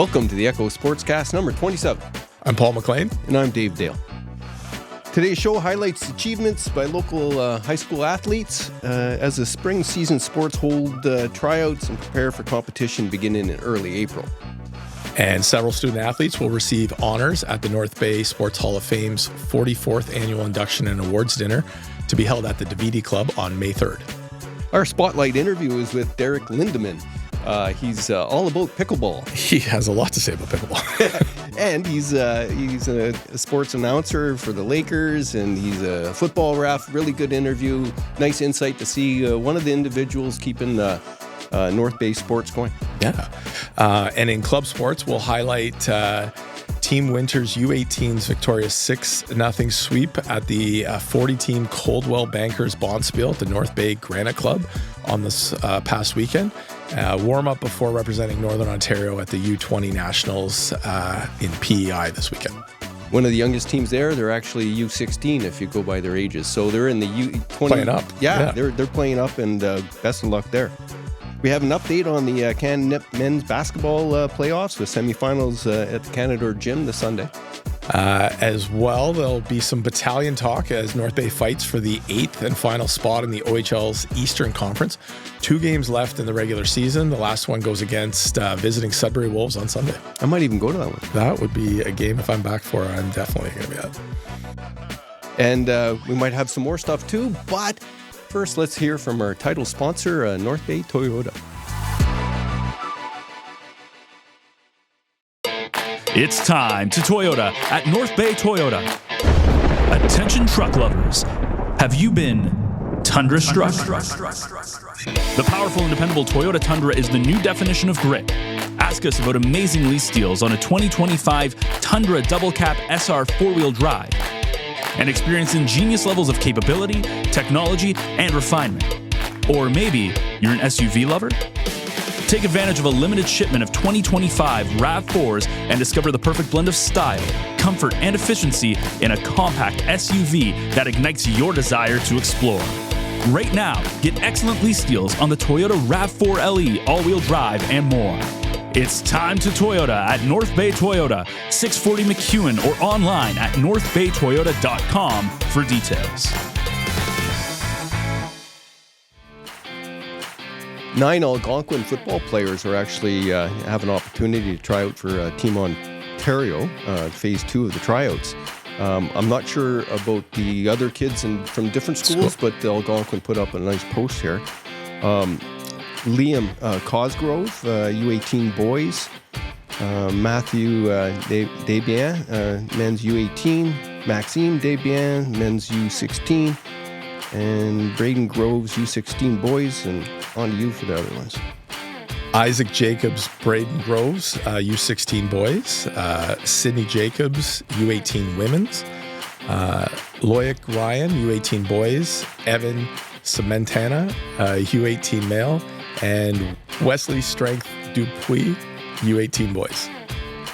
Welcome to the Echo Sportscast number 27. I'm Paul McLean. And I'm Dave Dale. Today's show highlights achievements by local high school athletes as the spring season sports hold tryouts and prepare for competition beginning in early April. And several student athletes will receive honors at the North Bay Sports Hall of Fame's 44th annual Induction and Awards Dinner to be held at the DeViti Club on May 3rd. Our spotlight interview is with Derek Lindeman. He's all about Pickle Ball. He has a lot to say about Pickle Ball. And he's a sports announcer for the Lakers, and he's a football ref. Really good interview. Nice insight to see one of the individuals keeping North Bay sports going. Yeah. And in club sports, we'll highlight Team Winter's U18's victorious 6-0 sweep at the 40-team Coldwell Bankers Bonspiel at the North Bay Granite Club on this past weekend. Warm-up before representing Northern Ontario at the U20 Nationals in PEI this weekend. One of the youngest teams there, they're actually U16 if you go by their ages. So they're in the U20. Playing up. Yeah. They're playing up, and best of luck there. We have an update on the Can men's basketball playoffs with semifinals at the Canadore Gym this Sunday. As well, there'll be some battalion talk as North Bay fights for the 8th and final spot in the OHL's Eastern Conference. 2 games left in the regular season. The last one goes against visiting Sudbury Wolves on Sunday. I might even go to that one. That would be a game if I'm back for. I'm definitely going to be at. And we might have some more stuff too, but first, let's hear from our title sponsor, North Bay Toyota. It's time to Toyota at North Bay Toyota. Attention truck lovers. Have you been Tundra struck? The powerful and dependable Toyota Tundra is the new definition of grit. Ask us about amazing lease deals on a 2025 Tundra Double Cap SR 4-wheel drive and experience ingenious levels of capability, technology, and refinement. Or maybe you're an SUV lover? Take advantage of a limited shipment of 2025 RAV4s and discover the perfect blend of style, comfort, and efficiency in a compact SUV that ignites your desire to explore. Right now, get excellent lease deals on the Toyota RAV4 LE all-wheel drive and more. It's time to Toyota at North Bay Toyota, 640 McEwen, or online at northbaytoyota.com for details. 9 Algonquin football players are actually have an opportunity to try out for Team Ontario, Phase 2 of the tryouts. I'm not sure about the other kids from different schools, but the Algonquin put up a nice post here. Liam Cosgrove, U18 boys. Matthew Desbiens, men's U18. Maxime Desbiens, men's U16. And Braden Groves, U16 boys. And on to you for the other ones. Isaac Jacobs, Braden Groves, U16 boys. Sydney Jacobs, U18 women's. Loic Ryan, U18 boys. Evan Cementana, U18 male. And Wesley Strength Dupuis, U18 boys.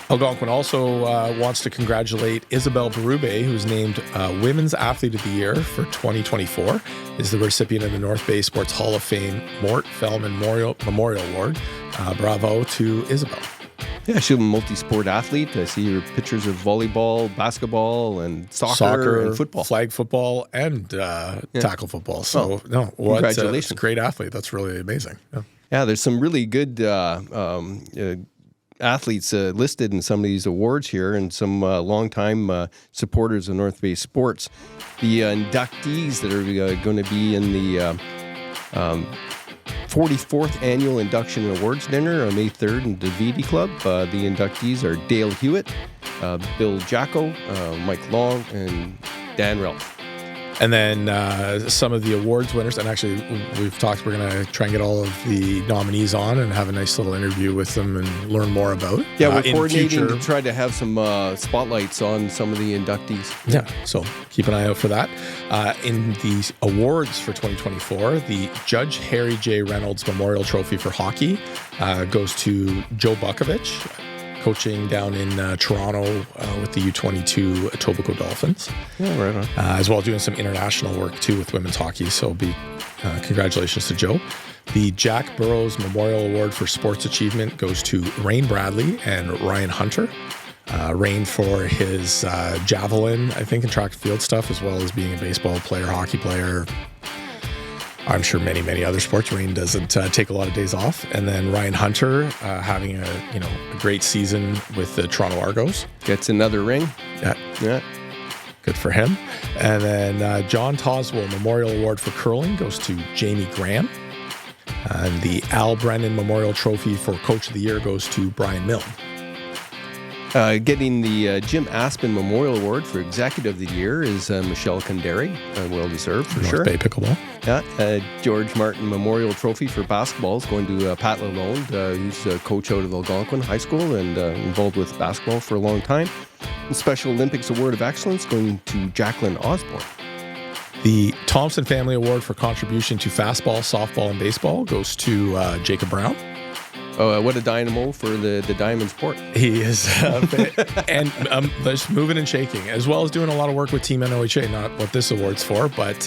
Algonquin also wants to congratulate Isabel Berube, who's named Women's Athlete of the Year for 2024, is the recipient of the North Bay Sports Hall of Fame Mort Fellman Memorial Award. Bravo to Isabel. Yeah, she's a multi-sport athlete. I see your pictures of volleyball, basketball, and soccer and football. Flag football, and tackle football. So, congratulations. It's a great athlete. That's really amazing. Yeah, there's some really good athletes listed in some of these awards here, and some longtime supporters of North Bay sports. The inductees that are going to be in the 44th annual Induction and Awards Dinner on May 3rd in the DeViti Club. The inductees are Dale Hewitt, Bill Jacko, Mike Long, and Dan Ralph. And then some of the awards winners, and actually we're going to try and get all of the nominees on and have a nice little interview with them and learn more about. Yeah, we're coordinating to try to have some spotlights on some of the inductees. Yeah, so keep an eye out for that. In the awards for 2024, the Judge Harry J. Reynolds Memorial Trophy for hockey goes to Joe Bukovich, coaching down in Toronto with the U22 Etobicoke Dolphins. Yeah, right on. As well doing some international work too with women's hockey. So congratulations to Joe. The Jack Burrows Memorial Award for Sports Achievement goes to Rain Bradley and Ryan Hunter. Rain for his javelin, I think, and track and field stuff, as well as being a baseball player, hockey player. I'm sure many other sports. Rain doesn't take a lot of days off. And then Ryan Hunter having a great season with the Toronto Argos. Gets another ring. Yeah. Good for him. And then John Toswell Memorial Award for curling goes to Jamie Graham. And the Al Brennan Memorial Trophy for Coach of the Year goes to Brian Milne. Getting the Jim Aspen Memorial Award for Executive of the Year is Michelle Kandari. Well deserved, for sure. North Bay Pickleball. Yeah. George Martin Memorial Trophy for basketball is going to Pat Lalonde, who's a coach out of Algonquin High School and involved with basketball for a long time. And Special Olympics Award of Excellence going to Jacqueline Osborne. The Thompson Family Award for contribution to fastball, softball, and baseball goes to Jacob Brown. Oh, what a dynamo for the Diamond sport. He is, and just moving and shaking, as well as doing a lot of work with Team NOHA, not what this award's for, but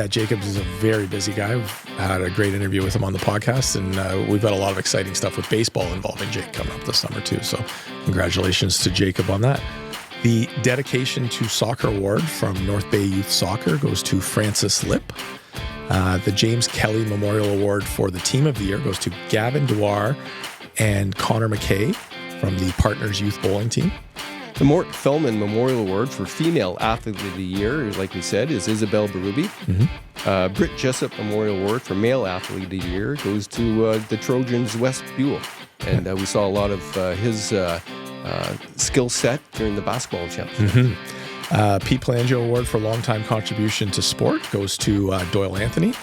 Jacobs is a very busy guy. We've had a great interview with him on the podcast, and we've got a lot of exciting stuff with baseball involving Jake coming up this summer too, so congratulations to Jacob on that. The Dedication to Soccer Award from North Bay Youth Soccer goes to Francis Lipp. The James Kelly Memorial Award for the Team of the Year goes to Gavin Dewar and Connor McKay from the Partners Youth Bowling Team. The Mort Fellman Memorial Award for Female Athlete of the Year, like we said, is Isabel Berube. Mm-hmm. Britt Jessup Memorial Award for Male Athlete of the Year goes to the Trojans Wes Buell. And we saw a lot of his skill set during the basketball championship. Mm-hmm. Pete Palangio Award for Longtime Contribution to Sport goes to Doyle Anthony.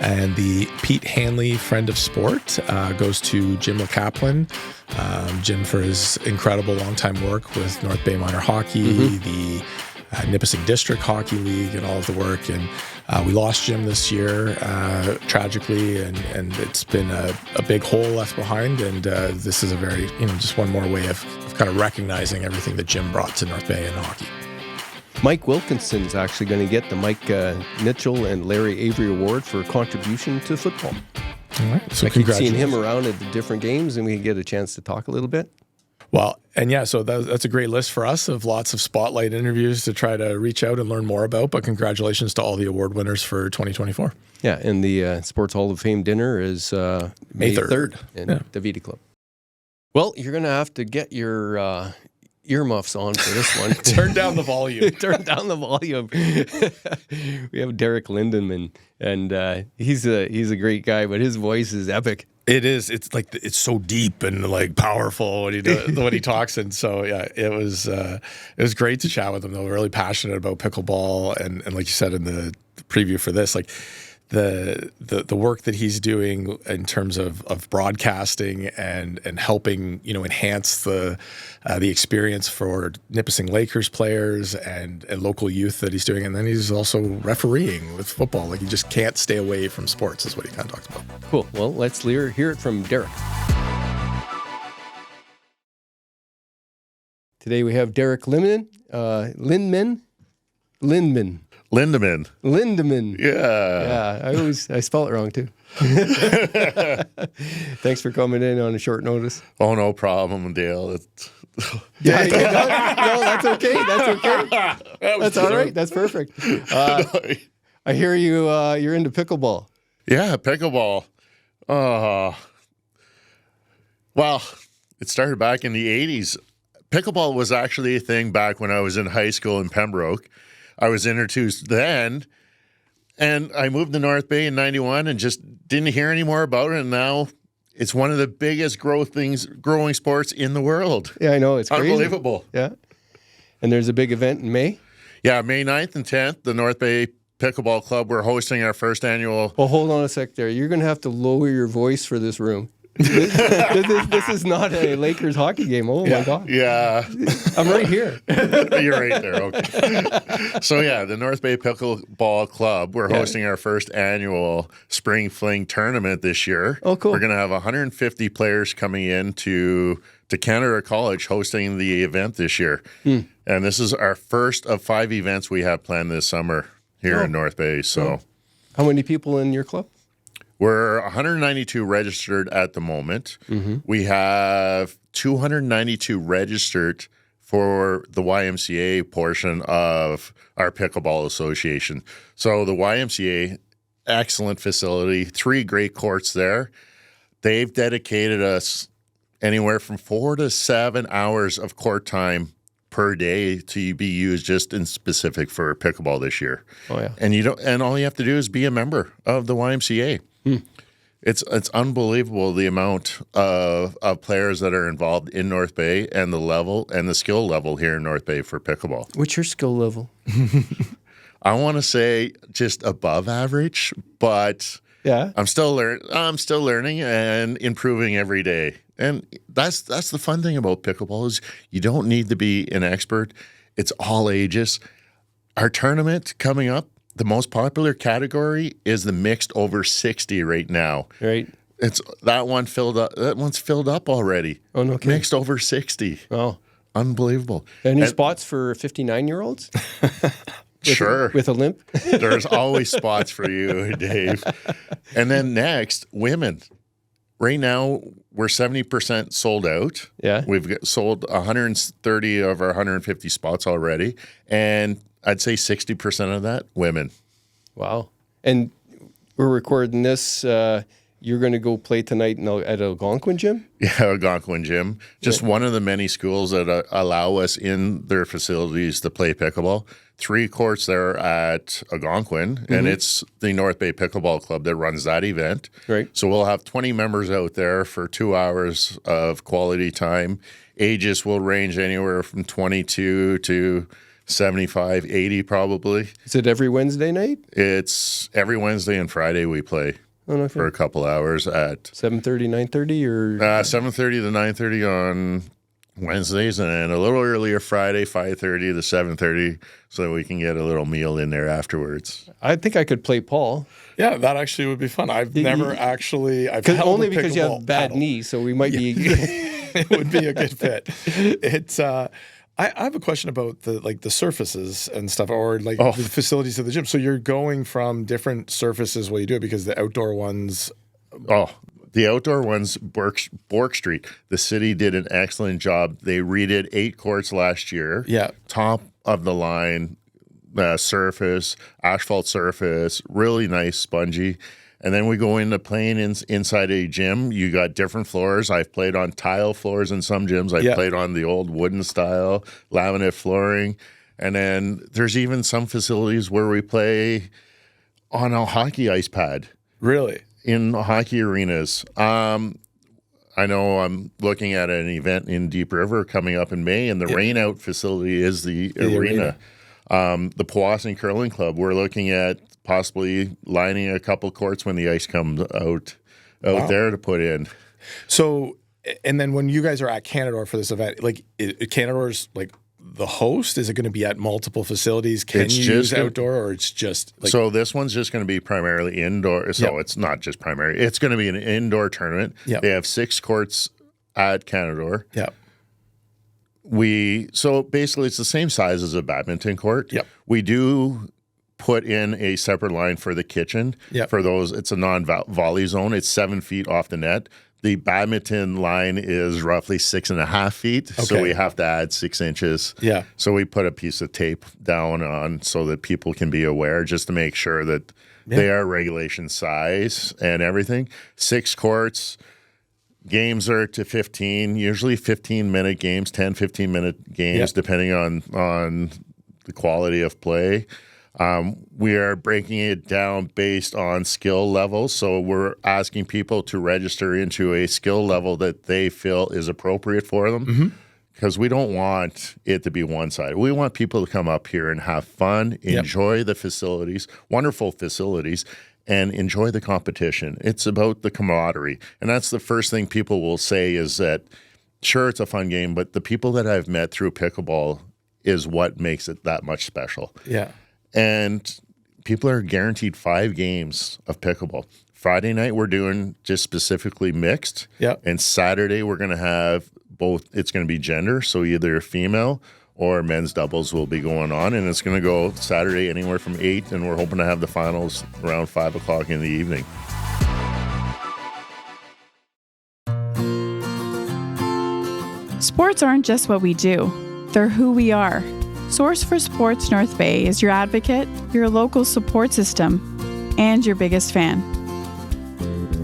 And the Pete Hanley Friend of Sport goes to Jim LeCaplin. Jim for his incredible longtime work with North Bay Minor Hockey, the Nipissing District Hockey League, and all of the work. And we lost Jim this year, tragically, and it's been a big hole left behind. And this is a very, just one more way of kind of recognizing everything that Jim brought to North Bay in hockey. Mike Wilkinson's actually going to get the Mike Mitchell and Larry Avery Award for contribution to football. All right. So I keep congratulations. seeing him around at the different games, and we can get a chance to talk a little bit. Well, and so that's a great list for us of lots of spotlight interviews to try to reach out and learn more about. But congratulations to all the award winners for 2024. Yeah, and the Sports Hall of Fame dinner is May 3rd in the Vita Club. Well, you're going to have to get your earmuffs on for this one. Turn down the volume. Turn down the volume. We have Derek Lindeman, and he's a great guy, but his voice is epic. It is. It's like it's so deep and like powerful when he when he talks, and so it was great to chat with him. Though, really passionate about pickleball, and like you said in the preview for this, like the work that he's doing in terms of broadcasting and helping enhance the experience for Nipissing Lakers players and local youth that he's doing, and then he's also refereeing with football. Like, he just can't stay away from sports is what he kind of talks about. Cool. Well, let's hear it from Derek. Today we have Derek Lindeman. Lindeman. Yeah. I spell it wrong too. Thanks for coming in on a short notice. Oh, no problem, Dale. No, that's okay. That's all right. That's perfect. I hear you're into pickleball. Yeah, pickleball. Well, it started back in the 80s. Pickleball was actually a thing back when I was in high school in Pembroke. I was introduced then, and I moved to North Bay in 91 and just didn't hear any more about it, and now it's one of the biggest growing sports in the world. Yeah, I know. It's crazy. Unbelievable. Yeah. And there's a big event in May? Yeah, May 9th and 10th, the North Bay Pickleball Club, we're hosting our first annual... Well, hold on a sec there. You're going to have to lower your voice for this room. This is not a Lakers hockey game. Oh, my God. Yeah. I'm right here. You're right there. Okay. So, the North Bay Pickleball Club, we're hosting our first annual Spring Fling tournament this year. Oh, cool. We're going to have 150 players coming in to Canadore College hosting the event this year. And this is our first of 5 events we have planned this summer here in North Bay. So, how many people in your club? We're 192 registered at the moment. We have 292 registered for the YMCA portion of our Pickleball Association. So the YMCA, excellent facility, 3 great courts there. They've dedicated us anywhere from 4 to 7 hours of court time per day to be used just in specific for pickleball this year. Oh yeah. And all you have to do is be a member of the YMCA. It's unbelievable the amount of players that are involved in North Bay and the level and the skill level here in North Bay for pickleball. What's your skill level? I want to say just above average, but Yeah. I'm still learning and improving every day. And that's the fun thing about pickleball is you don't need to be an expert. It's all ages. Our tournament coming up, the most popular category is the mixed over 60 right now. Right. That one's filled up already. Oh, no kidding. Mixed over 60. Oh. Unbelievable. Any spots for 59-year-olds? Sure. With a limp? There's always spots for you, Dave. And then next, women. Right now, we're 70% sold out. Yeah. We've sold 130 of our 150 spots already. And I'd say 60% of that, women. Wow. And we're recording this. You're going to go play tonight at Algonquin Gym? Yeah, Algonquin Gym. Just one of the many schools that allow us in their facilities to play pickleball. 3 courts there at Algonquin, and it's the North Bay Pickleball Club that runs that event. Right. So we'll have 20 members out there for 2 hours of quality time. Ages will range anywhere from 22 to 75, 80 probably. Is it every Wednesday night? It's every Wednesday and Friday we play for a couple hours at 7:30, 9:30 or 7:30 to 9:30 on Wednesdays, and a little earlier Friday, 5:30 to 7:30, so that we can get a little meal in there afterwards. I think I could play Paul. Yeah, that actually would be fun. I've never actually. I've held Only a because you have pickleball bad paddle. knees, so we might be. It would be a good fit. It's. I have a question about the surfaces and stuff, or the facilities of the gym. So you're going from different surfaces while you do it, because the outdoor ones. Oh, the outdoor ones, Bork Street. The city did an excellent job. They redid 8 courts last year. Yeah. Top of the line surface, asphalt surface, really nice, spongy. And then we go into playing inside a gym. You got different floors. I've played on tile floors in some gyms. I've played on the old wooden style, laminate flooring. And then there's even some facilities where we play on a hockey ice pad. Really? In hockey arenas. I know I'm looking at an event in Deep River coming up in May, and the rain out facility is the arena. The Powassan Curling Club, we're looking at possibly lining a couple courts when the ice comes out there to put in. So, and then when you guys are at Canadore for this event, Canadore's the host? Is it going to be at multiple facilities? Can you use outdoor, or it's just so this one's just going to be primarily indoor. So it's not just primary. It's going to be an indoor tournament. Yep. They have 6 courts at Canadore. Yeah. So basically it's the same size as a badminton court. Yep. We do put in a separate line for the kitchen. Yep. For those, it's a non-volley zone. It's 7 feet off the net. The badminton line is roughly 6.5 feet, so we have to add 6 inches. Yeah. So we put a piece of tape down on so that people can be aware, just to make sure that they are regulation size and everything. 6 courts. Games are to 15, usually 15-minute games, 10, 15-minute games, depending on the quality of play. We are breaking it down based on skill levels. So we're asking people to register into a skill level that they feel is appropriate for them, because we don't want it to be one-sided. We want people to come up here and have fun, enjoy the facilities, wonderful facilities, and enjoy the competition. It's about the camaraderie. And that's the first thing people will say is that, sure, it's a fun game, but the people that I've met through pickleball is what makes it that much special. Yeah. And people are guaranteed 5 games of pickleball. Friday night, we're doing just specifically mixed. Yeah. And Saturday, we're going to have both. It's going to be gender, so either female or men's doubles will be going on. And it's going to go Saturday anywhere from 8, and we're hoping to have the finals around 5 o'clock in the evening. Sports aren't just what we do, they're who we are. Source for Sports North Bay is your advocate, your local support system, and your biggest fan.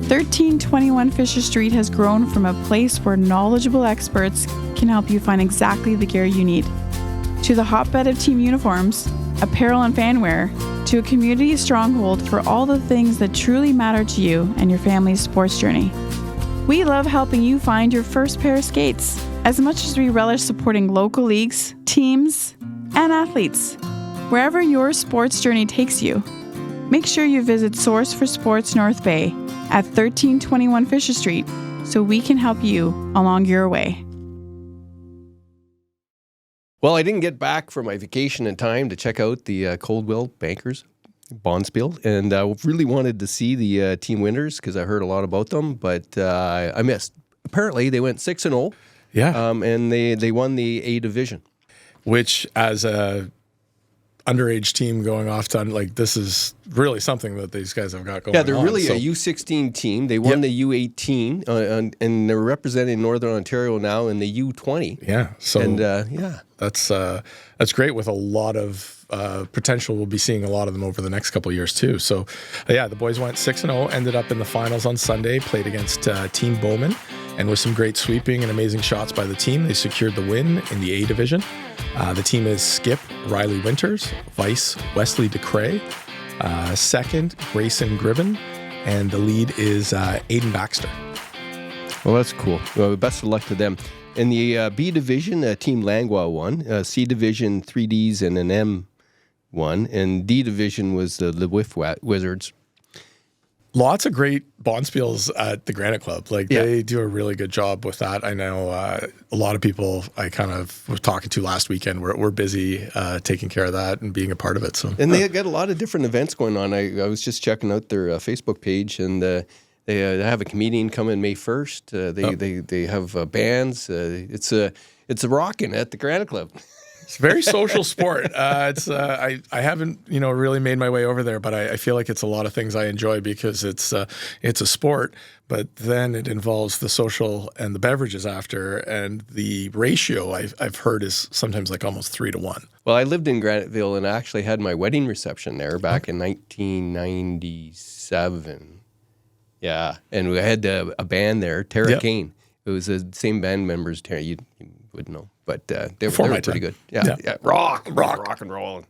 1321 Fisher Street has grown from a place where knowledgeable experts can help you find exactly the gear you need, to the hotbed of team uniforms, apparel and fanwear, to a community stronghold for all the things that truly matter to you and your family's sports journey. We love helping you find your first pair of skates, as much as we relish supporting local leagues, teams, and athletes. Wherever your sports journey takes you, make sure you visit Source for Sports North Bay at 1321 Fisher Street so we can help you along your way. Well, I didn't get back from my vacation in time to check out the Coldwell Bankers Bonspiel, and I really wanted to see the team winners because I heard a lot about them, but I missed. Apparently, they went 6-0. Yeah. And they won the A division. Which, as a underage team going off to, like, this is really something that these guys have got going on. Yeah, they're really a U16 team. They won the U18, and they're representing Northern Ontario now in the U20. Yeah. So, and that's great with a lot of potential. We'll be seeing a lot of them over the next couple of years too. So, the boys went 6-0, ended up in the finals on Sunday, played against Team Bowman, and with some great sweeping and amazing shots by the team, they secured the win in the A division. The team is Skip Riley Winters, Vice Wesley DeCray, second Grayson Gribben, and the lead is Aiden Baxter. Well, that's cool. Well, best of luck to them. In the B division, Team Langlois won. C division, 3Ds and an M won. And D division was the Whiff Wizards. Lots of great bonspiels at the Granite Club. They do a really good job with that. I know a lot of people I kind of was talking to last weekend were busy taking care of that and being a part of it. So, and they got a lot of different events going on. I was just checking out their Facebook page, and they have a comedian coming May 1st. They have bands. It's a rockin' at the Granite Club. It's a very social sport. I haven't really made my way over there, but I feel like it's a lot of things I enjoy because it's a sport, but then it involves the social and the beverages after, and the ratio I've heard is sometimes like almost 3-1. Well, I lived in Graniteville and I actually had my wedding reception there back in 1997. Yeah, and we had a band there, Tara Kane. It was the same band members. Tara, you would know. But they were pretty good. Yeah. Rock and roll.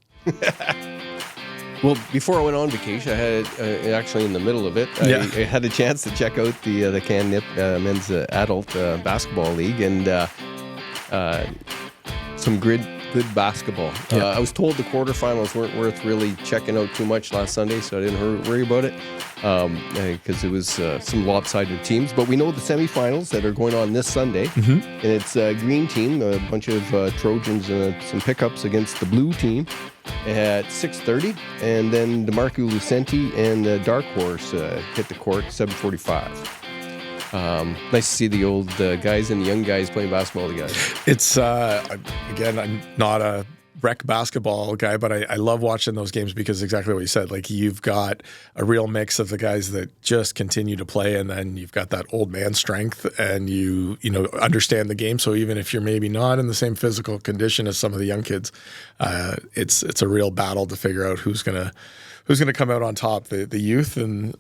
Well, before I went on vacation, I had actually in the middle of it, I had a chance to check out the Can-Nip Men's Adult Basketball League, and some good basketball. I was told the quarterfinals weren't worth really checking out too much last Sunday, so I didn't worry about it because it was some lopsided teams. But we know the semifinals that are going on this Sunday, and it's a green team, a bunch of Trojans and some pickups against the blue team at 6:30, and then DeMarco Lucenti and Dark Horse hit the court 7:45. Nice to see the old guys and the young guys playing basketball together. It's, again, I'm not a rec basketball guy, but I love watching those games because exactly what you said. Like, you've got a real mix of the guys that just continue to play, and then you've got that old man strength, and you understand the game. So even if you're maybe not in the same physical condition as some of the young kids, it's a real battle to figure out who's gonna come out on top, the youth or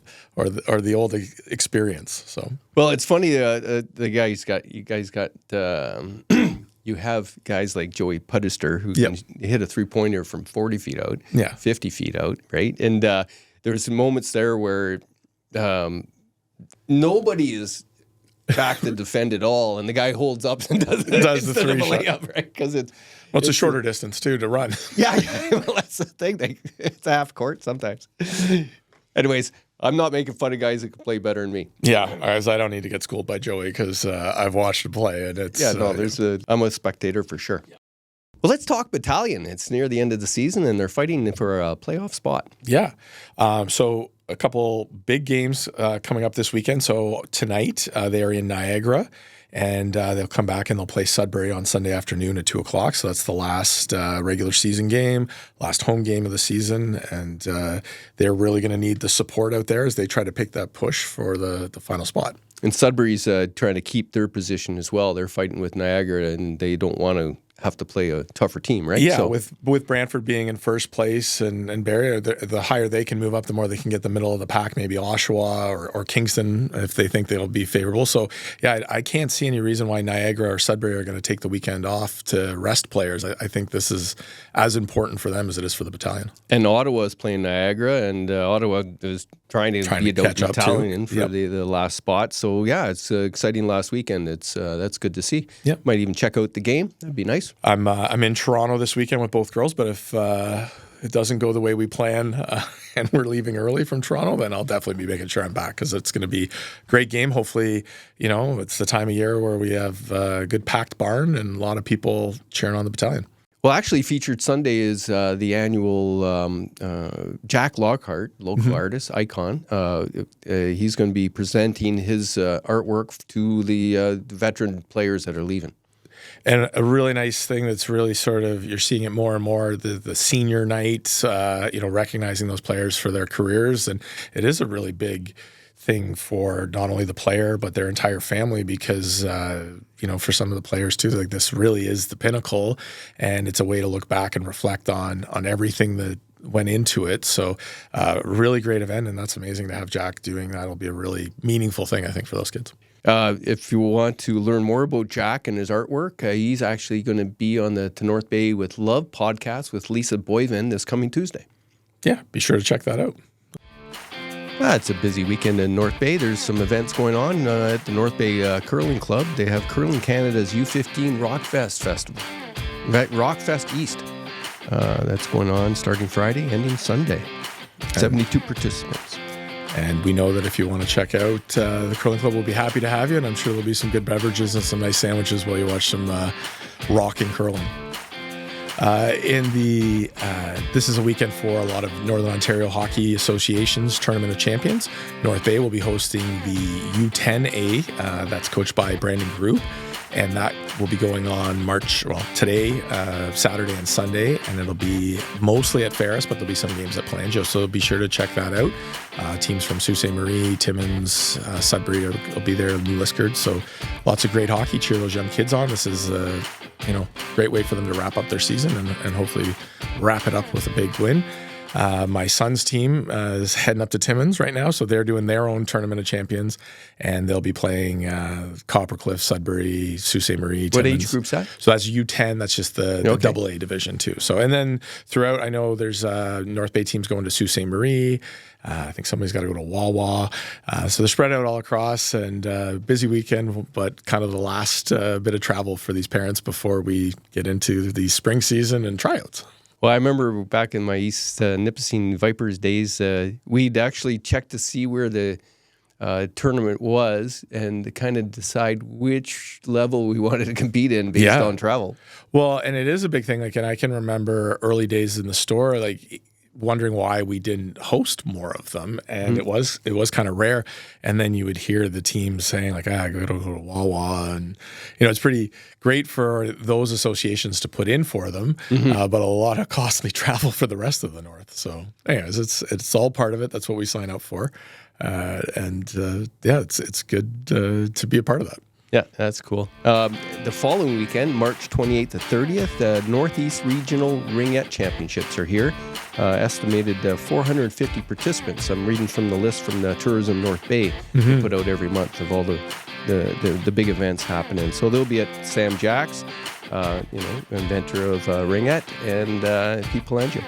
the old experience. So, well, it's funny. You guys got. You have guys like Joey Pudister who can hit a 3-pointer from 40 feet out, 50 feet out, right? And there's some moments there where nobody is back to defend at all, and the guy holds up and does the three layup, right? Because it's a shorter distance too to run. Yeah, well, that's the thing. It's a half court sometimes. Anyways, I'm not making fun of guys that can play better than me. Yeah, as I don't need to get schooled by Joey because I've watched him play, and it's I'm a spectator for sure. Yeah. Well, let's talk battalion. It's near the end of the season, and they're fighting for a playoff spot. Yeah. So a couple big games coming up this weekend. So tonight they are in Niagara, and they'll come back and they'll play Sudbury on Sunday afternoon at 2:00. So that's the last regular season game, last home game of the season, and they're really going to need the support out there as they try to pick that push for the final spot. And Sudbury's trying to keep their position as well. They're fighting with Niagara, and they don't want to have to play a tougher team, right? Yeah, with Brantford being in first place and Barrie, the higher they can move up, the more they can get the middle of the pack, maybe Oshawa or Kingston if they think they'll be favorable. So, yeah, I can't see any reason why Niagara or Sudbury are going to take the weekend off to rest players. I think this is as important for them as it is for the battalion. And Ottawa is playing Niagara, and Ottawa is trying to be a battalion for the last spot. So, yeah, it's an exciting last weekend. That's good to see. Yep. Might even check out the game. That'd be nice. I'm in Toronto this weekend with both girls, but if it doesn't go the way we plan and we're leaving early from Toronto, then I'll definitely be making sure I'm back because it's going to be a great game. Hopefully, it's the time of year where we have a good packed barn and a lot of people cheering on the battalion. Well, actually, featured Sunday is the annual Jack Lockhart, local artist, icon. He's going to be presenting his artwork to the veteran players that are leaving. And a really nice thing that's really sort of, you're seeing it more and more, the senior nights, recognizing those players for their careers. And it is a really big thing for not only the player, but their entire family because, for some of the players too, like this really is the pinnacle. And it's a way to look back and reflect on everything that went into it. So really great event. And that's amazing to have Jack doing that. It'll be a really meaningful thing, I think, for those kids. If you want to learn more about Jack and his artwork, he's actually going to be on the To North Bay with Love podcast with Lisa Boyven this coming Tuesday. Yeah, be sure to check that out. It's a busy weekend in North Bay. There's some events going on at the North Bay Curling Club. They have Curling Canada's U15 Rockfest Festival. In fact, Rockfest East. That's going on starting Friday, ending Sunday. 72 participants. And we know that if you want to check out the Curling Club, we'll be happy to have you. And I'm sure there'll be some good beverages and some nice sandwiches while you watch some rocking curling. This is a weekend for a lot of Northern Ontario Hockey Association's Tournament of Champions. North Bay will be hosting the U10A. That's coached by Brandon Grew. And that will be going on today, Saturday and Sunday, and it'll be mostly at Ferris, but there'll be some games at Pelangio, so be sure to check that out. Teams from Sault Ste. Marie, Timmins, Sudbury will be there, New Liskeard, so lots of great hockey. Cheer those young kids on. This is a great way for them to wrap up their season and hopefully wrap it up with a big win. My son's team is heading up to Timmins right now, so they're doing their own Tournament of Champions, and they'll be playing Coppercliff, Sudbury, Sault Ste. Marie, Timmins. What age group's that? So that's U10. That's just the AA division too. So, and then throughout, I know there's North Bay teams going to Sault Ste. Marie. I think somebody's got to go to Wawa. So they're spread out all across, and busy weekend, but kind of the last bit of travel for these parents before we get into the spring season and tryouts. Well, I remember back in my East Nipissing Vipers days, we'd actually check to see where the tournament was and to kind of decide which level we wanted to compete in based on travel. Well, and it is a big thing. And I can remember early days in the store, wondering why we didn't host more of them, and it was kind of rare. And then you would hear the team saying I gotta go to Wawa, and it's pretty great for those associations to put in for them, but a lot of costly travel for the rest of the North. So, anyways, it's all part of it. That's what we sign up for, it's good to be a part of that. Yeah, that's cool. The following weekend, March 28th to 30th, the Northeast Regional Ringette Championships are here. Estimated 450 participants. I'm reading from the list from the Tourism North Bay they put out every month of all the big events happening. So they'll be at Sam Jack's, inventor of Ringette, and Pete Pelangio.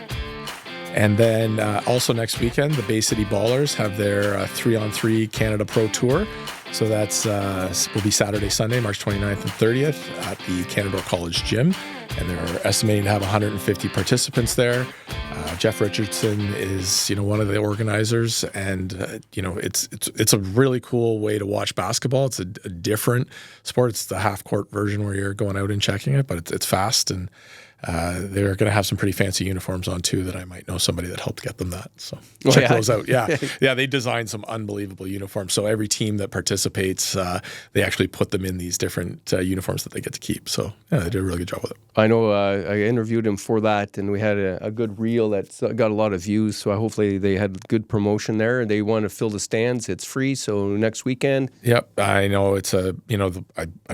And then also next weekend, the Bay City Ballers have their 3-on-3 Canada Pro Tour. So that's will be Saturday, Sunday, March 29th and 30th at the Canadore College gym. And they're estimating to have 150 participants there. Jeff Richardson is, one of the organizers, and it's a really cool way to watch basketball. It's a different sport. It's the half court version where you're going out and checking it, but it's fast and they're going to have some pretty fancy uniforms on too that I might know somebody that helped get them that. So check those out. Yeah. Yeah. They designed some unbelievable uniforms. So every team that participates, they actually put them in these different uniforms that they get to keep. So yeah, they did a really good job with it. I know I interviewed him for that, and we had a good reel that's got a lot of views. So hopefully they had good promotion there. They want to fill the stands. It's free. So next weekend. Yep. I know it's I'm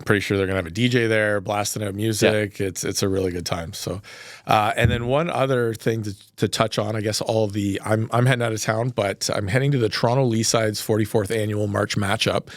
pretty sure they're going to have a DJ there blasting out music. Yeah. It's a really good time. So, and then one other thing to touch on, I guess I'm heading out of town, but I'm heading to the Toronto Leaside's 44th annual March matchup.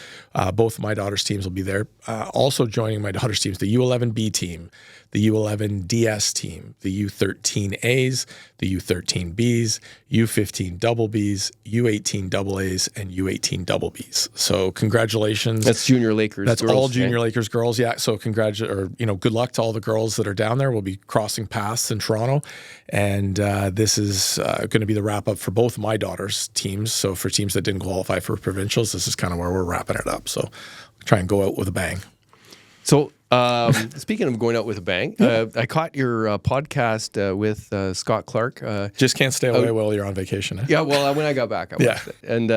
Both of my daughter's teams will be there. Also joining my daughter's teams, the U11B team, the U11 DS team, the U13As, the U13Bs, U15 double Bs, U18 double As, and U18 double Bs. So congratulations. That's Junior Lakers. That's girls, all Junior Lakers girls. Yeah. So good luck to all the girls that are down there. We'll be crossing paths in Toronto, and this is going to be the wrap up for both my daughter's teams. So for teams that didn't qualify for provincials, this is kind of where we're wrapping it up. So try and go out with a bang. So speaking of going out with a bang, I caught your podcast with Scott Clark. Just can't stay away while you're on vacation. Eh? Yeah, well, when I got back, I watched it. And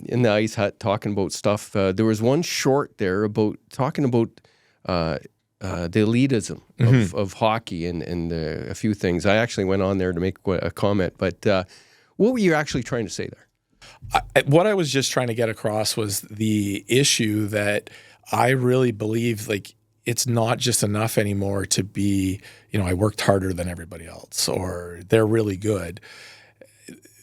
in the ice hut talking about stuff, there was one short there about talking about the elitism of hockey and a few things. I actually went on there to make a comment, but what were you actually trying to say there? What I was just trying to get across was the issue that I really believe it's not just enough anymore to be, I worked harder than everybody else or they're really good.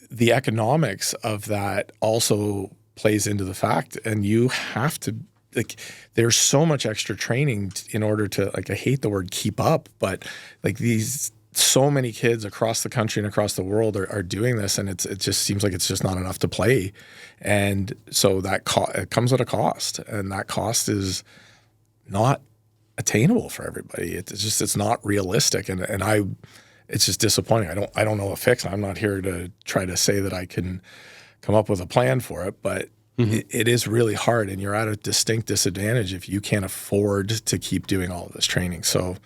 The economics of that also plays into the fact, and you have to there's so much extra training in order to I hate the word keep up, but so many kids across the country and across the world are doing this, and it just seems like it's just not enough to play. And so that it comes at a cost, and that cost is not attainable for everybody. It's not realistic, and it's just disappointing. I don't know a fix. I'm not here to try to say that I can come up with a plan for it, but it is really hard, and you're at a distinct disadvantage if you can't afford to keep doing all of this training. So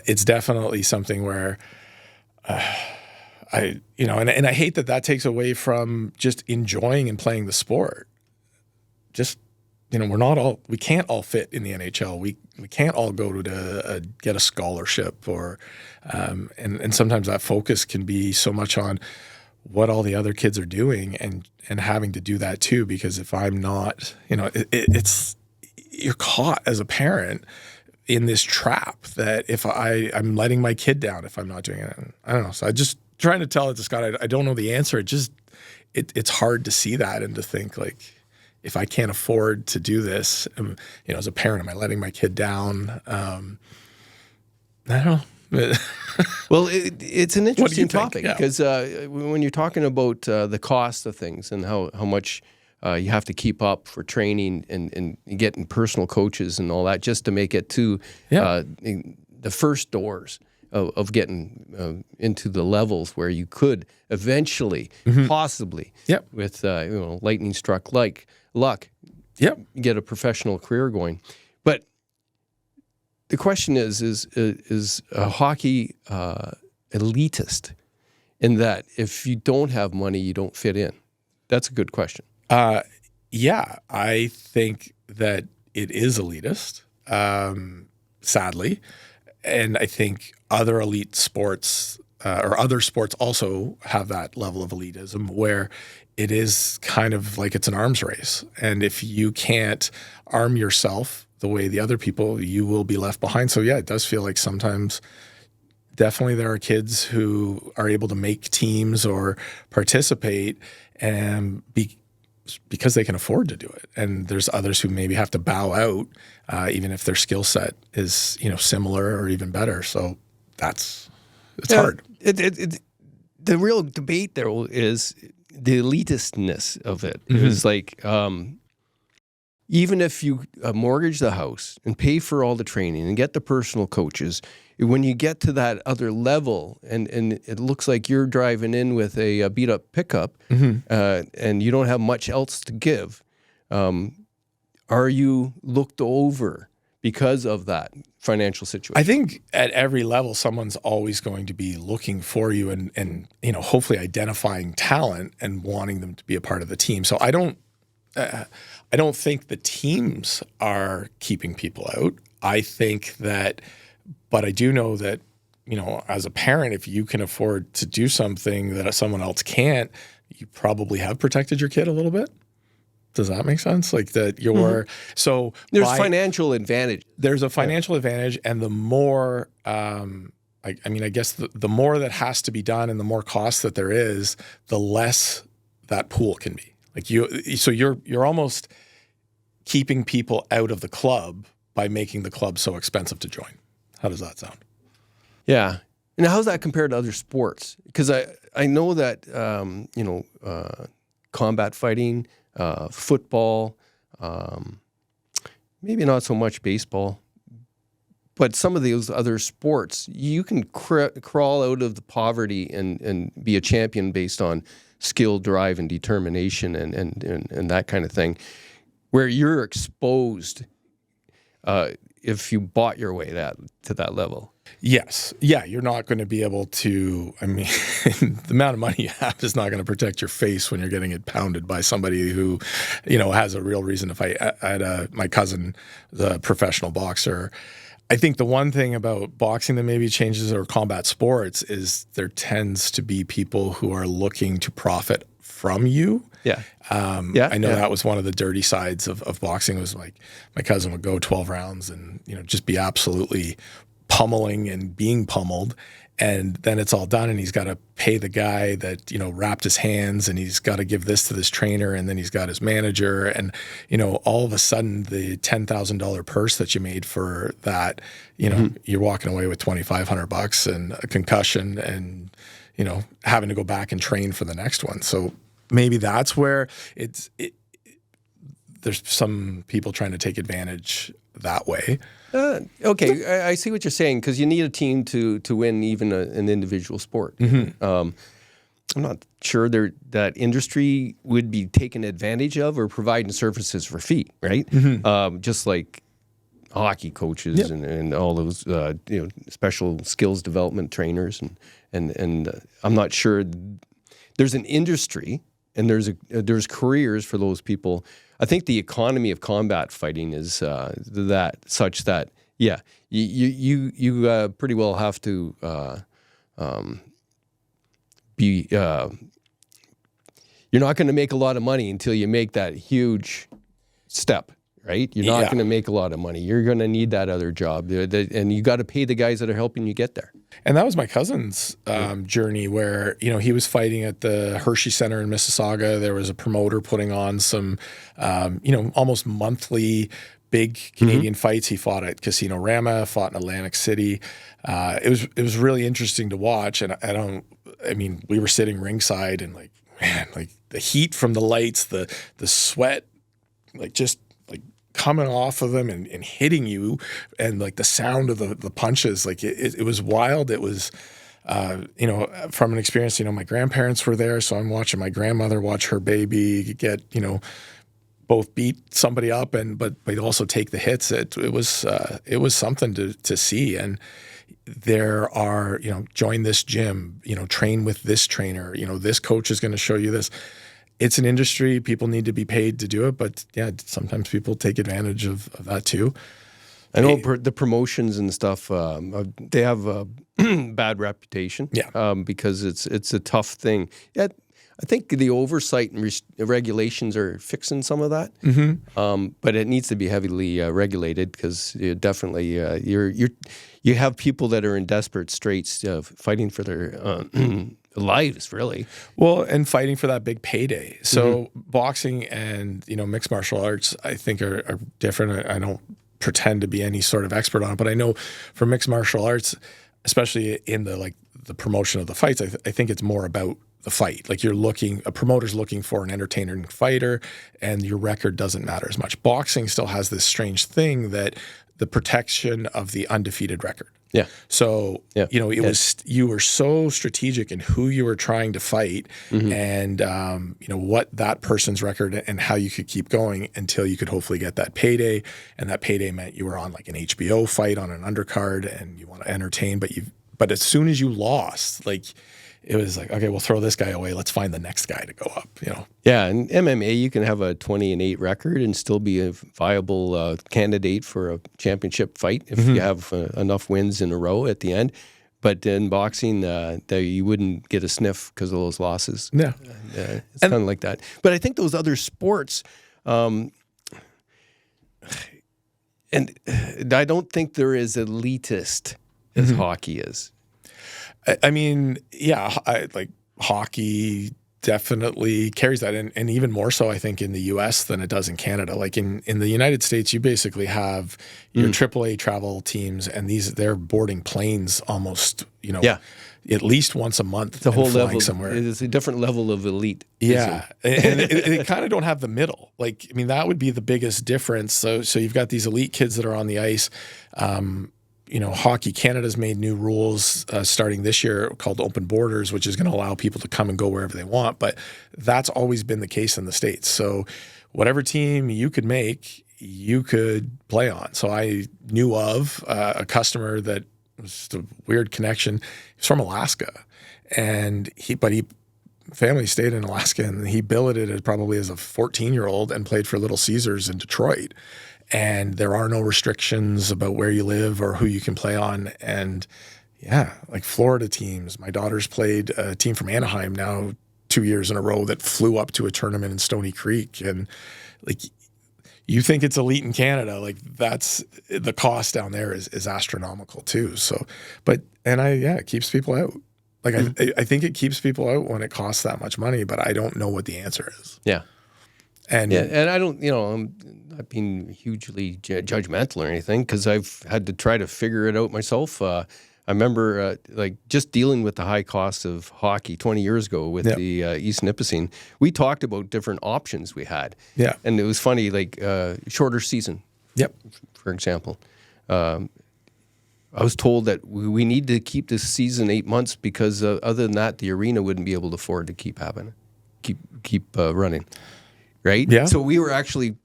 it's definitely something where I hate that takes away from just enjoying and playing the sport. Just, we can't all fit in the NHL. We can't all go to get a scholarship or, and sometimes that focus can be so much on what all the other kids are doing and having to do that too, because if I'm not, you're caught as a parent in this trap that if I'm letting my kid down if I'm not doing it. I don't know. So I just trying to tell it to Scott, I don't know the answer. It's hard to see that and to think if I can't afford to do this, as a parent, am I letting my kid down? I don't know. Well, it's an interesting topic because when you're talking about the cost of things and how much you have to keep up for training and getting personal coaches and all that just to make it to the first doors of getting into the levels where you could eventually, possibly, with lightning struck luck, get a professional career going. But the question is hockey elitist in that if you don't have money, you don't fit in? That's a good question. I think that it is elitist, sadly. And I think other elite sports or other sports also have that level of elitism where it is kind of like it's an arms race. And if you can't arm yourself the way the other people, you will be left behind. So yeah, it does feel like sometimes definitely there are kids who are able to make teams or participate and because they can afford to do it. And there's others who maybe have to bow out, even if their skill set is, similar or even better. So it's hard. The real debate there is the elitistness of it. It's like, even if you mortgage the house and pay for all the training and get the personal coaches, when you get to that other level and it looks like you're driving in with a beat-up pickup and you don't have much else to give, are you looked over because of that financial situation. I think at every level, someone's always going to be looking for you and hopefully identifying talent and wanting them to be a part of the team. So I don't think the teams are keeping people out. I think that, but I do know that, as a parent, if you can afford to do something that someone else can't, you probably have protected your kid a little bit. Does that make sense? Like that you're so there's financial advantage. There's a financial advantage, and the more I guess the more that has to be done and the more cost that there is, the less that pool can be. Like you're almost keeping people out of the club by making the club so expensive to join. How does that sound? Yeah. And how's that compared to other sports? Because I know that combat fighting, football, maybe not so much baseball, but some of those other sports, you can crawl out of the poverty and be a champion based on skill, drive, and determination and that kind of thing, where you're exposed if you bought your way to that level. Yes. Yeah, you're not going to be able to, the amount of money you have is not going to protect your face when you're getting it pounded by somebody who, has a real reason to fight. I had my cousin, the professional boxer. I think the one thing about boxing that maybe changes or combat sports is there tends to be people who are looking to profit from you. Yeah. I know that was one of the dirty sides of boxing was like my cousin would go 12 rounds and, just be absolutely pummeling and being pummeled. And then it's all done and he's got to pay the guy that, wrapped his hands and he's got to give this to this trainer and then he's got his manager. And, all of a sudden the $10,000 purse that you made for that, you're walking away with $2,500 and a concussion and, having to go back and train for the next one. So maybe that's where there's some people trying to take advantage that way. Okay, I see what you're saying because you need a team to win even an individual sport. Mm-hmm. I'm not sure that industry would be taken advantage of or providing services for free, right? Mm-hmm. Just like hockey coaches and all those special skills development trainers and I'm not sure there's an industry and there's careers for those people. I think the economy of combat fighting is such that you pretty well have to be you're not going to make a lot of money until you make that huge step, right? You're not going to make a lot of money. You're going to need that other job, and you got to pay the guys that are helping you get there. And that was my cousin's journey where, he was fighting at the Hershey Center in Mississauga. There was a promoter putting on some, almost monthly big Canadian fights. He fought at Casino Rama, fought in Atlantic City. It was really interesting to watch. And we were sitting ringside and the heat from the lights, the sweat, just coming off of them and hitting you and the sound of the punches, it was wild. It was, from an experience, my grandparents were there. So I'm watching my grandmother watch her baby get, both beat somebody up but also take the hits. It was something to see. And there are, join this gym, train with this trainer, this coach is going to show you this. It's an industry. People need to be paid to do it, but sometimes people take advantage of that too. I know the promotions and stuff. They have a bad reputation. Because it's a tough thing. Yeah, I think the oversight and regulations are fixing some of that. Mm-hmm. But it needs to be heavily regulated because definitely you have people that are in desperate straits, fighting for their lives, really. Well, and fighting for that big payday. So boxing and mixed martial arts, I think are different. I don't pretend to be any sort of expert on it, but I know for mixed martial arts, especially in the promotion of the fights, I think it's more about the fight. A promoter's looking for an entertaining fighter, and your record doesn't matter as much. Boxing still has this strange thing that the protection of the undefeated record. Yeah. So, Yeah. it was, you were so strategic in who you were trying to fight and, what that person's record and how you could keep going until you could hopefully get that payday. And that payday meant you were on like an HBO fight on an undercard and you want to entertain, but as soon as you lost, like, it was like, okay, we'll throw this guy away. Let's find the next guy to go up, Yeah, and MMA, you can have a 20-8 record and still be a viable candidate for a championship fight if you have enough wins in a row at the end. But in boxing, you wouldn't get a sniff because of those losses. Yeah. It's kind of like that. But I think those other sports, and I don't think they're as elitist as hockey is. I mean, yeah, like hockey definitely carries that, and even more so, I think, in the U.S. than it does in Canada. Like in the United States, you basically have your AAA travel teams, and they're boarding planes almost, at least once a month. The whole flying level somewhere. It's a different level of elite. Yeah, and they kind of don't have the middle. Like, I mean, that would be the biggest difference. So you've got these elite kids that are on the ice. Hockey Canada's made new rules starting this year called open borders, which is going to allow people to come and go wherever they want. But that's always been the case in the States. So whatever team you could make, you could play on. So I knew of a customer that was just a weird connection. He's from Alaska, and family stayed in Alaska, and he billeted it probably as a 14-year-old and played for Little Caesars in Detroit. And there are no restrictions about where you live or who you can play on. And yeah, like Florida teams. My daughter's played a team from Anaheim now 2 years in a row that flew up to a tournament in Stony Creek. And like, you think it's elite in Canada, like that's the cost down there is astronomical too. So, it keeps people out. Like I think it keeps people out when it costs that much money, but I don't know what the answer is. Yeah. And I don't, I'm not being hugely judgmental or anything because I've had to try to figure it out myself. I remember just dealing with the high cost of hockey 20 years ago with the East Nipissing. We talked about different options we had. Yeah. And it was funny, like shorter season. Yep. For example. I was told that we need to keep this season 8 months because other than that, the arena wouldn't be able to afford to keep running. Right? Yeah. So we were actually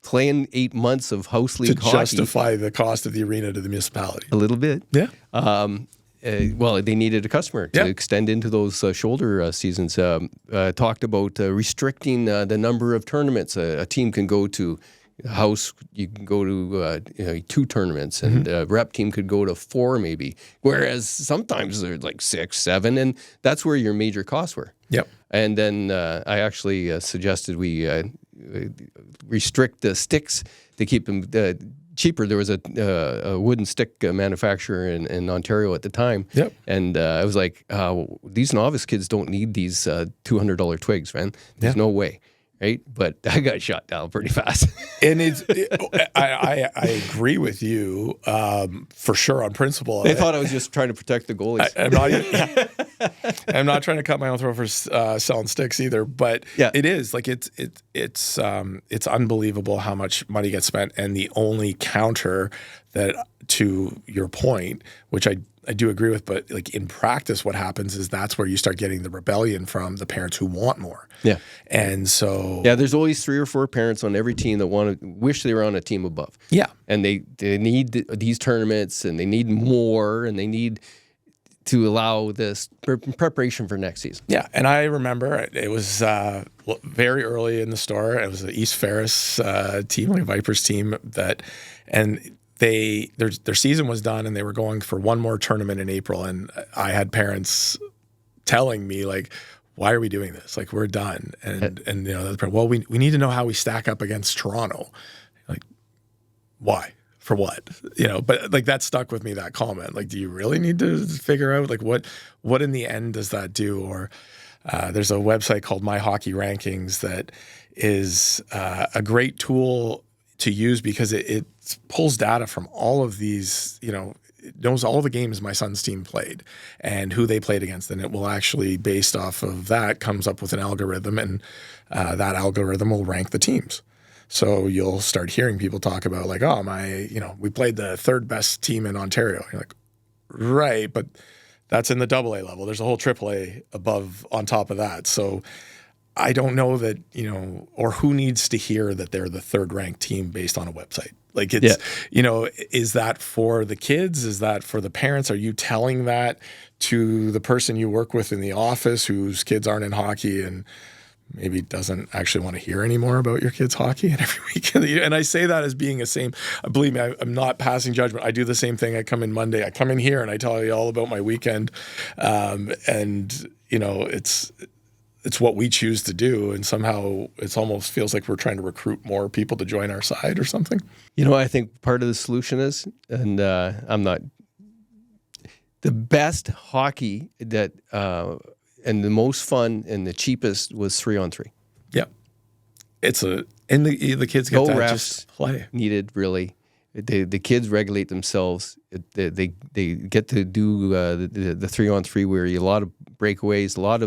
playing 8 months of house league to hockey. justify the cost of the arena to the municipality. A little bit. Yeah. They needed a customer to extend into those shoulder seasons. Talked about restricting the number of tournaments a team can go to. House, you can go to 2 tournaments, and rep team could go to 4 maybe. Whereas sometimes they're like 6, 7, and that's where your major costs were. Yep. And then I actually suggested we restrict the sticks to keep them cheaper. There was a wooden stick manufacturer in Ontario at the time. Yep. And I was like, these novice kids don't need these $200 twigs, man. There's no way. Right, but I got shot down pretty fast. And I agree with you for sure on principle. They thought I was just trying to protect the goalies. I'm not trying to cut my own throat for selling sticks either, but it is like it's unbelievable how much money gets spent, and the only counter that to your point, which I do agree with, but like in practice, what happens is that's where you start getting the rebellion from the parents who want more. Yeah. And so there's always 3 or 4 parents on every team that wish they were on a team above. Yeah. And they need these tournaments, and they need more, and they need to allow this preparation for next season. Yeah. And I remember it was very early in the store. It was the East Ferris team, like Vipers team their season was done, and they were going for one more tournament in April. And I had parents telling me, like, why are we doing this? Like, we're done. And well, we need to know how we stack up against Toronto. Like, why? For what? But like that stuck with me, that comment. Like, do you really need to figure out like what in the end does that do? Or there's a website called My Hockey Rankings that is a great tool to use because it pulls data from all of these, it knows all the games my son's team played and who they played against. And it will actually, based off of that, comes up with an algorithm, and that algorithm will rank the teams. So you'll start hearing people talk about like, we played the 3rd best team in Ontario. You're like, Right, but that's in the AA level. There's a whole AAA above on top of that. So I don't know that, or who needs to hear that they're the third ranked team based on a website. Like it's, is that for the kids? Is that for the parents? Are you telling that to the person you work with in the office whose kids aren't in hockey and maybe doesn't actually want to hear anymore about your kids' hockey and every weekend? And I say that as being the same. Believe me, I'm not passing judgment. I do the same thing. I come in Monday. I come in here and I tell you all about my weekend. It's what we choose to do. And somehow it almost feels like we're trying to recruit more people to join our side or something. I think part of the solution is, and I'm not, the best hockey that, and the most fun and the cheapest was 3-on-3. Yeah. And the kids get to just play. Needed really. The kids regulate themselves. They get to do the 3-on-3 where a lot of breakaways, a lot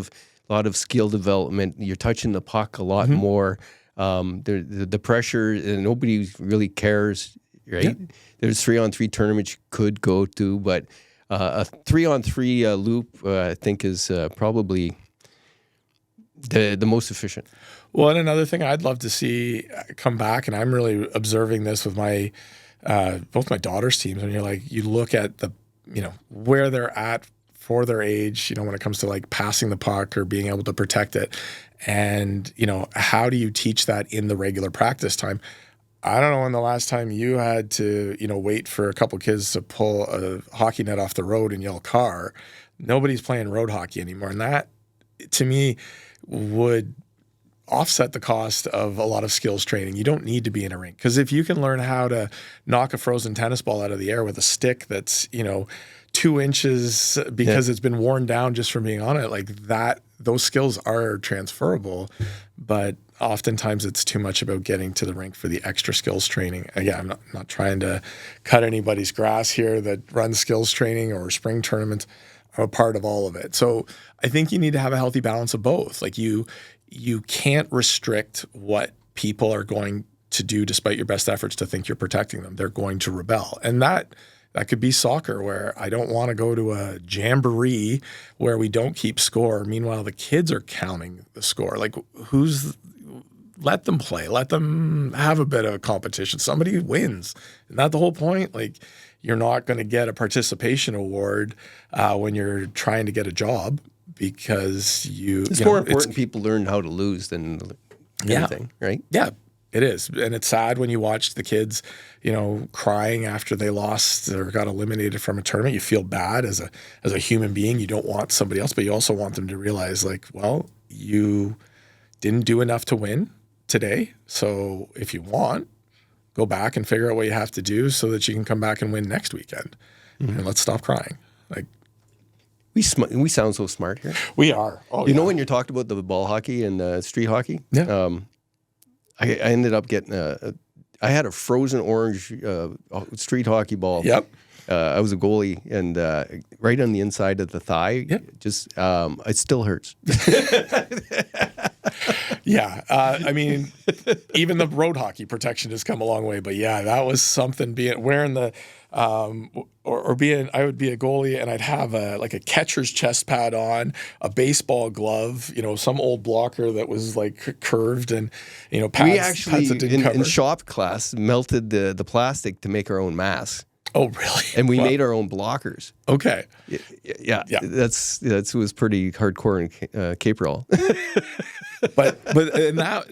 of skill development. You're touching the puck a lot more. The pressure, and nobody really cares, right? Yeah. There's 3-on-3 tournaments you could go to, but a 3-on-3 loop, I think, is probably the most efficient. Well, and another thing I'd love to see come back, and I'm really observing this with my both my daughter's teams. And you look at where they're at for their age, when it comes to like passing the puck or being able to protect it. And, how do you teach that in the regular practice time? I don't know when the last time you had to, wait for a couple kids to pull a hockey net off the road and yell car. Nobody's playing road hockey anymore. And that, to me, would offset the cost of a lot of skills training. You don't need to be in a rink. Because if you can learn how to knock a frozen tennis ball out of the air with a stick that's, 2 inches because it's been worn down just from being on it, like that, those skills are transferable. But oftentimes it's too much about getting to the rink for the extra skills training. Again, I'm not trying to cut anybody's grass here that runs skills training or spring tournaments. I'm a part of all of it. So I think you need to have a healthy balance of both. Like you can't restrict what people are going to do despite your best efforts to think you're protecting them. They're going to rebel. And that could be soccer, where I don't want to go to a jamboree where we don't keep score. Meanwhile, the kids are counting the score. Like, let them play. Let them have a bit of a competition. Somebody wins. Isn't that the whole point? Like, you're not going to get a participation award when you're trying to get a job because It's more important people learn how to lose than anything, right? Yeah. It is. And it's sad when you watch the kids, crying after they lost or got eliminated from a tournament. You feel bad as a human being. You don't want somebody else, but you also want them to realize, like, well, you didn't do enough to win today. So if you want, go back and figure out what you have to do so that you can come back and win next weekend. Mm-hmm. And let's stop crying. Like, we sound so smart here. We are. Oh, know when you're talking about the ball hockey and street hockey? Yeah. I ended up getting I had a frozen orange street hockey ball. Yep. I was a goalie, and right on the inside of the thigh, just it still hurts. Yeah. I mean, even the road hockey protection has come a long way. But yeah, that was something, wearing the I would be a goalie and I'd have a catcher's chest pad on, a baseball glove, some old blocker that was like curved and, pads. We actually, in shop class, melted the plastic to make our own masks. Oh, really? And we made our own blockers. Okay. Yeah. That was pretty hardcore in Cape-Rel. But now,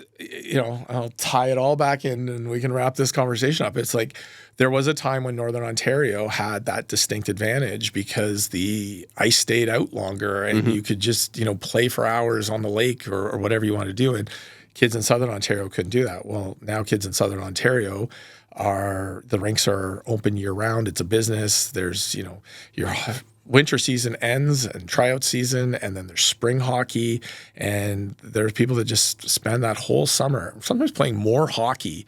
I'll tie it all back in and we can wrap this conversation up. It's like there was a time when Northern Ontario had that distinct advantage because the ice stayed out longer and you could just, play for hours on the lake or whatever you want to do. And kids in Southern Ontario couldn't do that. Well, now kids in Southern Ontario the rinks are open year round. It's a business. There's, your winter season ends and tryout season, and then there's spring hockey. And there's people that just spend that whole summer, sometimes playing more hockey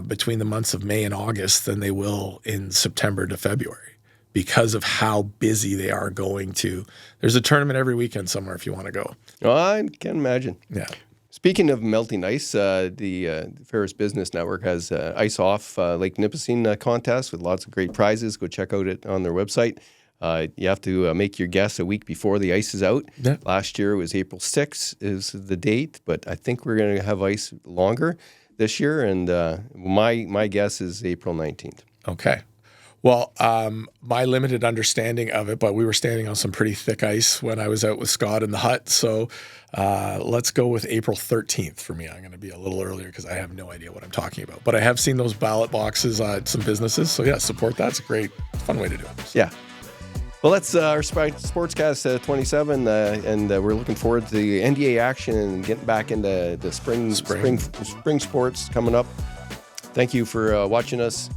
between the months of May and August than they will in September to February because of how busy they are going to. There's a tournament every weekend somewhere if you want to go. Oh, I can imagine. Yeah. Speaking of melting ice, the Ferris Business Network has Ice Off Lake Nipissing contest with lots of great prizes. Go check out it on their website. You have to make your guess a week before the ice is out. Yeah. Last year it was April 6th is the date, but I think we're going to have ice longer this year, and my guess is April 19th. Okay. Well, my limited understanding of it, but we were standing on some pretty thick ice when I was out with Scott in the hut. So let's go with April 13th for me. I'm going to be a little earlier because I have no idea what I'm talking about. But I have seen those ballot boxes at some businesses. So yeah, support that. It's a great, fun way to do it. Yeah. Well, that's our Sportscast 27, and we're looking forward to the NDA action and getting back into the spring sports coming up. Thank you for watching us.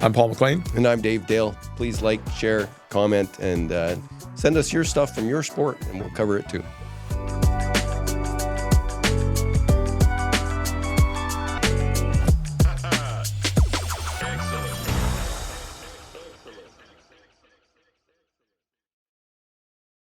I'm Paul McLean. And I'm Dave Dale. Please like, share, comment, and send us your stuff from your sport, and we'll cover it too.